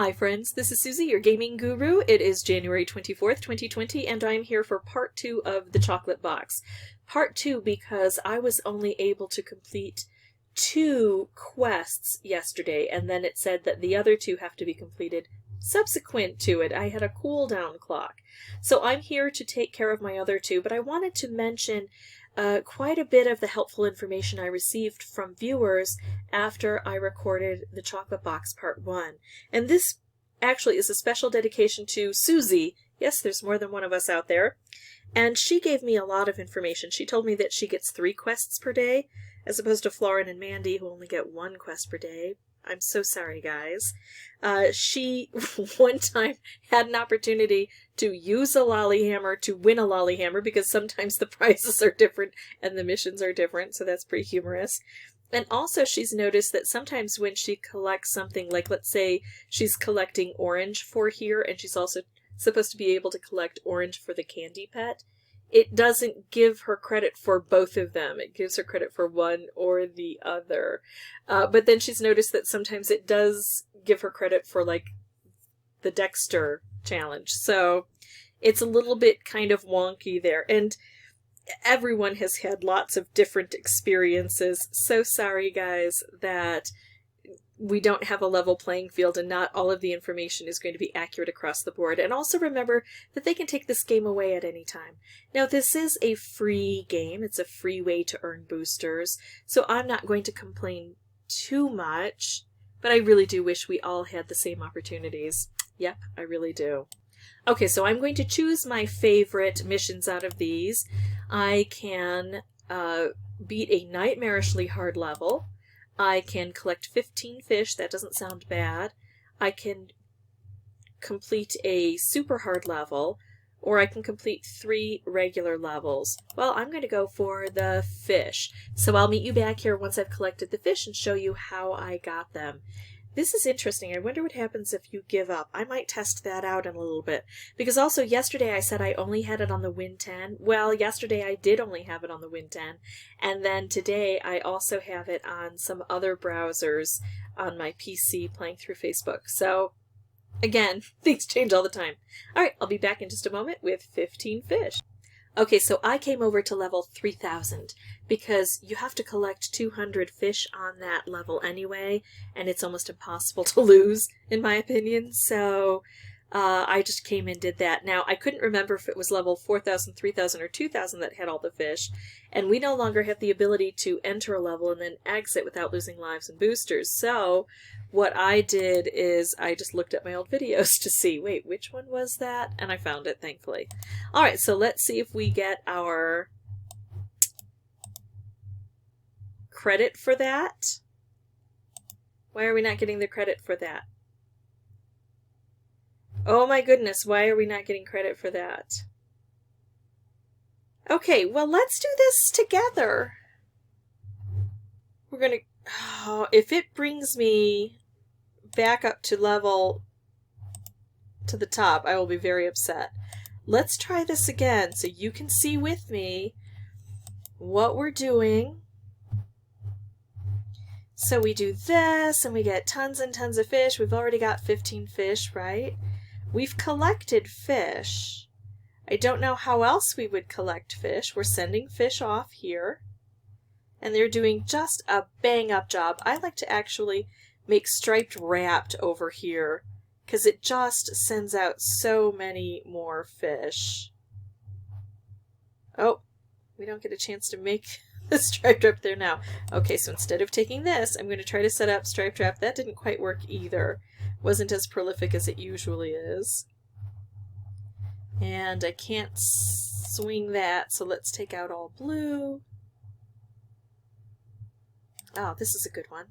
Hi friends, this is Suzy, your gaming guru. It is January 24th, 2020, and I'm here for part 2 of the chocolate box. Part 2 because I was only able to complete 2 quests yesterday, and then it said that the other 2 have to be completed subsequent to it. I had a cooldown clock. So I'm here to take care of my other 2, but I wanted to mention quite a bit of the helpful information I received from viewers after I recorded the Chocolate Box Part 1. And this actually is a special dedication to Suzy. Yes, there's more than one of us out there. And she gave me a lot of information. She told me that she gets 3 quests per day, as opposed to Florin and Mandy, who only get 1 quest per day. I'm so sorry, guys. She, one time, had an opportunity to use a lollyhammer to win a lollyhammer, because sometimes the prizes are different and the missions are different, so that's pretty humorous. And also she's noticed that sometimes when she collects something, like let's say she's collecting orange for here, and she's also supposed to be able to collect orange for the candy pet, it doesn't give her credit for both of them. It gives her credit for one or the other. But then she's noticed that sometimes it does give her credit for, like, the Dexter challenge. So it's a little bit kind of wonky there. And everyone has had lots of different experiences. So sorry, guys, that we don't have a level playing field and not all of the information is going to be accurate across the board. And also remember that they can take this game away at any time. Now, this is a free game. It's a free way to earn boosters, so I'm not going to complain too much, but I really do wish we all had the same opportunities. Yep, I really do. Okay, so I'm going to choose my favorite missions out of these. I can beat a nightmarishly hard level. I can collect 15 fish. That doesn't sound bad. I can complete a super hard level, or I can complete 3 regular levels. Well, I'm going to go for the fish. So I'll meet you back here once I've collected the fish and show you how I got them. This is interesting. I wonder what happens if you give up. I might test that out in a little bit. Because also yesterday I said I only had it on the Win 10. Well, yesterday I did only have it on the Win 10. And then today I also have it on some other browsers on my PC playing through Facebook. So, again, things change all the time. Alright, I'll be back in just a moment with 15 fish. Okay, so I came over to level 3000 because you have to collect 200 fish on that level anyway, and it's almost impossible to lose, in my opinion, so I just came and did that. Now, I couldn't remember if it was level 4000, 3000, or 2000 that had all the fish, and we no longer have the ability to enter a level and then exit without losing lives and boosters, so what I did is I just looked at my old videos to see, wait, which one was that? And I found it, thankfully. Alright, so let's see if we get our credit for that. Why are we not getting the credit for that? Oh my goodness, why are we not getting credit for that? Okay, well, let's do this together. We're gonna... Oh, if it brings me back up to level to the top, I will be very upset. Let's try this again so you can see with me what we're doing. So we do this and we get tons and tons of fish. We've already got 15 fish, right? We've collected fish. I don't know how else we would collect fish. We're sending fish off here, and they're doing just a bang-up job. I like to actually make striped wrapped over here because it just sends out so many more fish. Oh, we don't get a chance to make the striped wrap there now. Okay, so instead of taking this, I'm going to try to set up striped wrap. That didn't quite work either. Wasn't as prolific as it usually is. And I can't swing that, so let's take out all blue. Oh, this is a good one.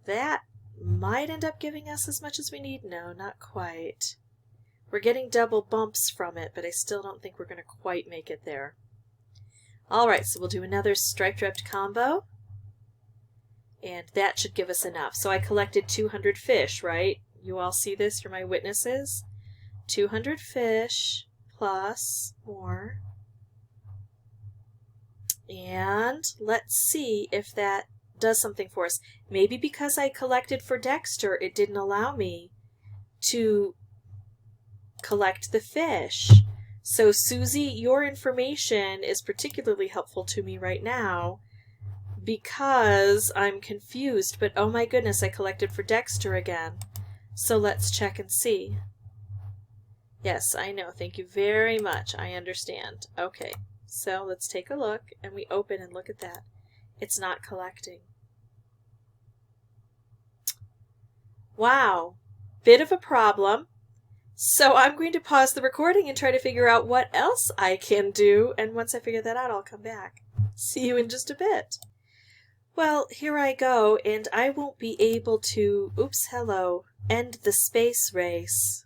That might end up giving us as much as we need. No, not quite. We're getting double bumps from it, but I still don't think we're going to quite make it there. Alright, so we'll do another striped wrapped combo. And that should give us enough. So I collected 200 fish, right? You all see this? You're my witnesses. 200 fish plus more. And let's see if that does something for us. Maybe because I collected for Dexter, it didn't allow me to collect the fish. So Suzy, your information is particularly helpful to me right now because I'm confused, but oh my goodness, I collected for Dexter again. So let's check and see. Yes, I know. Thank you very much. I understand. Okay, so let's take a look, and we open and look at that. It's not collecting. Wow, bit of a problem. So I'm going to pause the recording and try to figure out what else I can do, and once I figure that out, I'll come back. See you in just a bit. Well, here I go, and I won't be able to, oops, hello, end the space race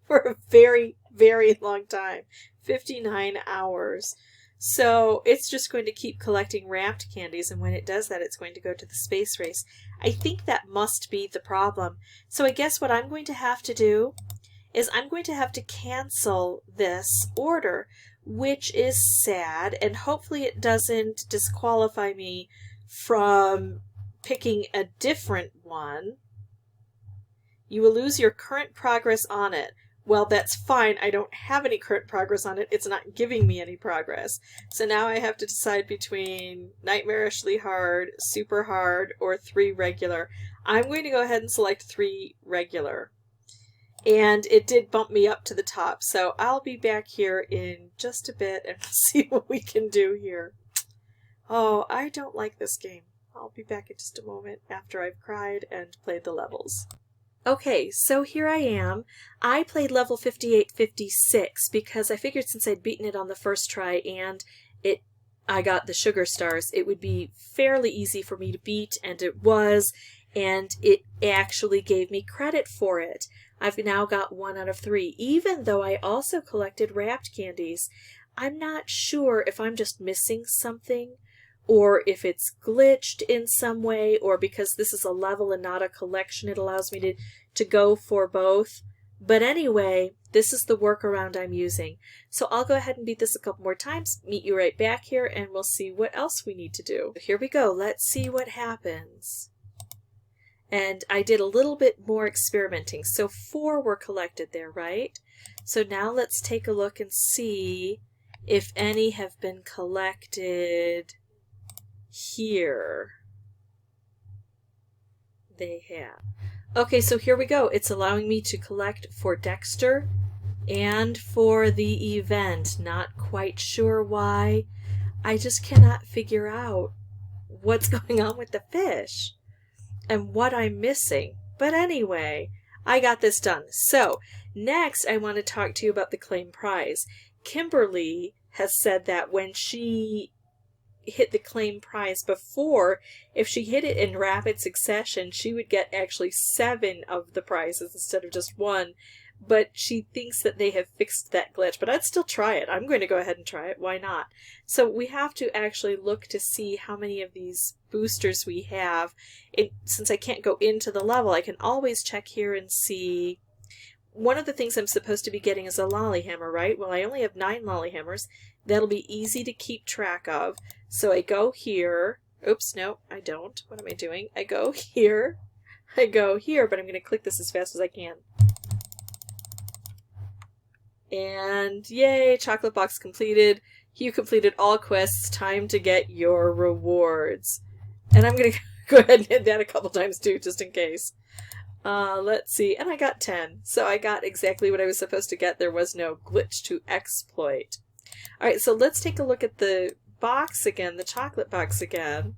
for a very, very long time, 59 hours. So it's just going to keep collecting wrapped candies, and when it does that, it's going to go to the space race. I think that must be the problem. So I guess what I'm going to have to do is I'm going to have to cancel this order, which is sad, and hopefully it doesn't disqualify me from picking a different one. You will lose your current progress on it. Well, that's fine. I don't have any current progress on it. It's not giving me any progress. So now I have to decide between nightmarishly hard, super hard, or 3 regular. I'm going to go ahead and select 3 regular. And it did bump me up to the top. So I'll be back here in just a bit and we'll see what we can do here. Oh, I don't like this game. I'll be back in just a moment after I've cried and played the levels. Okay, so here I am. I played level 58-56 because I figured since I'd beaten it on the first try and I got the sugar stars, it would be fairly easy for me to beat, and it was, and it actually gave me credit for it. I've now got 1 out of 3, even though I also collected wrapped candies. I'm not sure if I'm just missing something, or if it's glitched in some way, or because this is a level and not a collection, it allows me to go for both. But anyway, this is the workaround I'm using. So I'll go ahead and beat this a couple more times, meet you right back here, and we'll see what else we need to do. Here we go. Let's see what happens. And I did a little bit more experimenting. So 4 were collected there, right? So now let's take a look and see if any have been collected here. They have. Okay, so here we go. It's allowing me to collect for Dexter and for the event. Not quite sure why. I just cannot figure out what's going on with the fish and what I'm missing. But anyway, I got this done. So next I want to talk to you about the claim prize. Kimberly has said that when she hit the claim prize before, if she hit it in rapid succession, she would get actually 7 of the prizes instead of just 1. But she thinks that they have fixed that glitch. But I'd still try it. I'm going to go ahead and try it. Why not? So we have to actually look to see how many of these boosters we have. Since I can't go into the level, I can always check here and see. One of the things I'm supposed to be getting is a lollyhammer, right? Well, I only have 9 lollyhammers. That'll be easy to keep track of. So I go here. Oops, no, I don't. What am I doing? I go here. I go here, but I'm going to click this as fast as I can. And yay, chocolate box completed. You completed all quests. Time to get your rewards. And I'm going to go ahead and hit that a couple times too, just in case. Let's see. And I got 10. So I got exactly what I was supposed to get. There was no glitch to exploit. Alright, so let's take a look at the box again, the chocolate box again.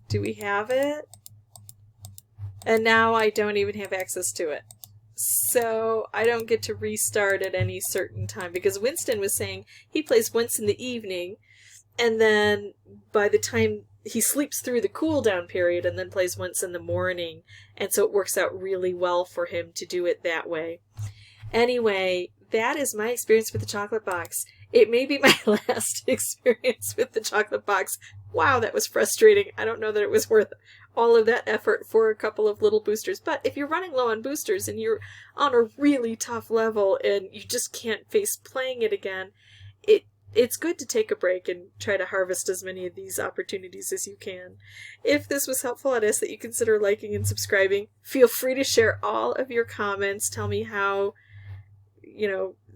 Do we have it? And now I don't even have access to it. So I don't get to restart at any certain time because Winston was saying he plays once in the evening and then by the time he sleeps through the cooldown period and then plays once in the morning, and so it works out really well for him to do it that way. Anyway, that is my experience with the chocolate box. It may be my last experience with the chocolate box. Wow, that was frustrating. I don't know that it was worth all of that effort for a couple of little boosters. But if you're running low on boosters and you're on a really tough level and you just can't face playing it again, it's good to take a break and try to harvest as many of these opportunities as you can. If this was helpful, I'd ask that you consider liking and subscribing. Feel free to share all of your comments. Tell me how,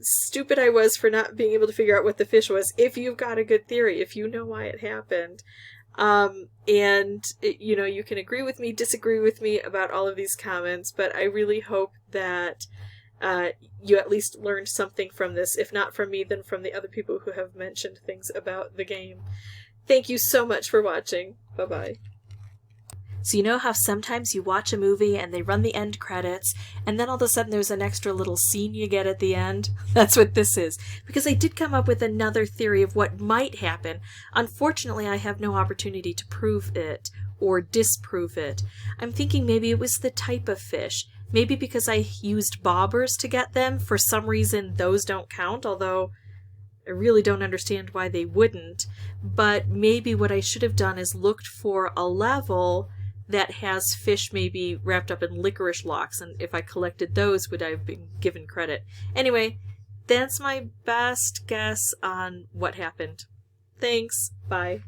stupid I was for not being able to figure out what the fish was. If you've got a good theory, if you know why it happened. You can agree with me, disagree with me about all of these comments, but I really hope that you at least learned something from this. If not from me, then from the other people who have mentioned things about the game. Thank you so much for watching. Bye-bye. So you know how sometimes you watch a movie and they run the end credits, and then all of a sudden there's an extra little scene you get at the end? That's what this is. Because I did come up with another theory of what might happen. Unfortunately, I have no opportunity to prove it or disprove it. I'm thinking maybe it was the type of fish. Maybe because I used bobbers to get them, for some reason those don't count, although I really don't understand why they wouldn't. But maybe what I should have done is looked for a level that has fish maybe wrapped up in licorice locks, and if I collected those, would I have been given credit? Anyway, that's my best guess on what happened. Thanks. Bye.